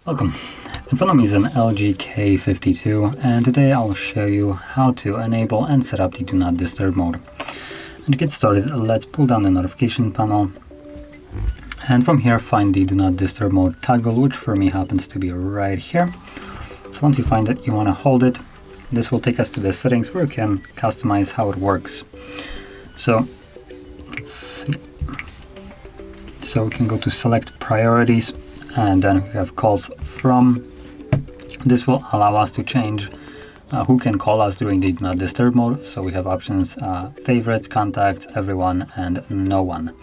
Welcome. In front of me is an LG K52, and today I'll show you how to enable and set up the Do Not Disturb mode. And to get started, let's pull down the notification panel, and from here find the Do Not Disturb mode toggle, which for me happens to be right here. So once you find it, you want to hold it. This will take us to the settings where you can customize how it works. So let's see. So we can go to select priorities, and then we have calls from. This will allow us to change who can call us during the Do Not Disturb mode. So we have options favorites, contacts, everyone, and no one.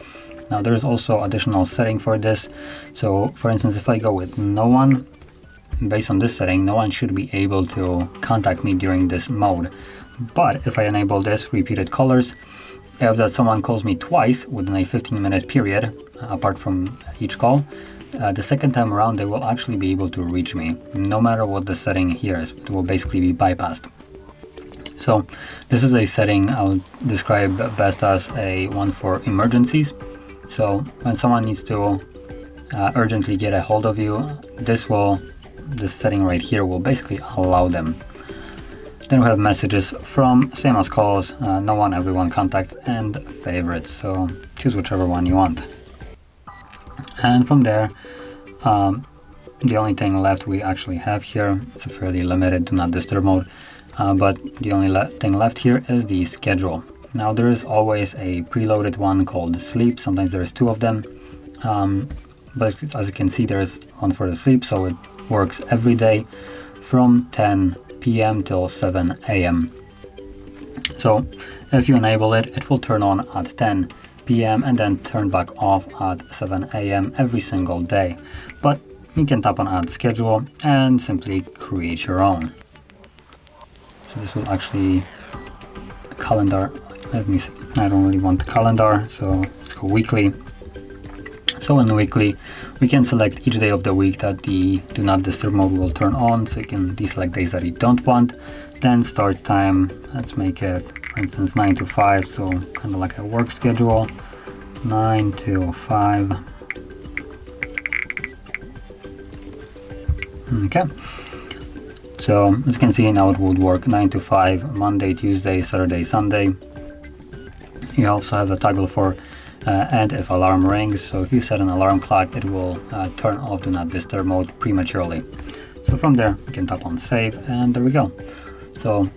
Now there's also additional setting for this. So for instance, if I go with no one, based on this setting, no one should be able to contact me during this mode. But if I enable this repeated callers, if that someone calls me twice within a 15-minute period, apart from each call, the second time around they will actually be able to reach me, no matter what the setting here is. It will basically be bypassed. So this is a setting I would describe best as a one for emergencies. So when someone needs to urgently get a hold of you, this setting right here will basically allow them. Then we have messages from, same as calls, no one, everyone, contacts, and favorites. So choose whichever one you want. And from there, the only thing left we actually have here, it's a fairly limited Do Not Disturb mode, but the only thing left here is the schedule. Now there is always a preloaded one called sleep. Sometimes there's two of them, but as you can see, there's one for the sleep, so it works every day from 10 p.m. till 7 a.m. So if you enable it, it will turn on at 10 p.m. and then turn back off at 7 a.m. every single day. But you can tap on Add Schedule and simply create your own. So this will actually calendar. Let me see. I don't really want the calendar, so let's go weekly. So in weekly, we can select each day of the week that the Do Not Disturb mode will turn on. So you can deselect days that you don't want. Then start time. Let's make it, for instance, 9 to 5. So kind of like a work schedule. 9 to 5. Okay. So as you can see, now it would work 9 to 5, Monday, Tuesday, Saturday, Sunday. You also have a toggle for and if alarm rings. So if you set an alarm clock, it will turn off Do Not Disturb mode prematurely. So from there, you can tap on save, and there we go. So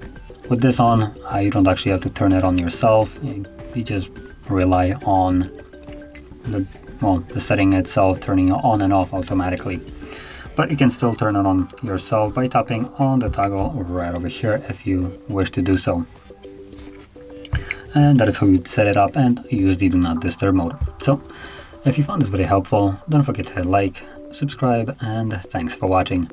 with this on, you don't actually have to turn it on yourself. You just rely on the setting itself turning it on and off automatically. But you can still turn it on yourself by tapping on the toggle right over here if you wish to do so. And that is how you'd set it up and use the Do Not Disturb mode. So if you found this very helpful, don't forget to hit like, subscribe, and thanks for watching.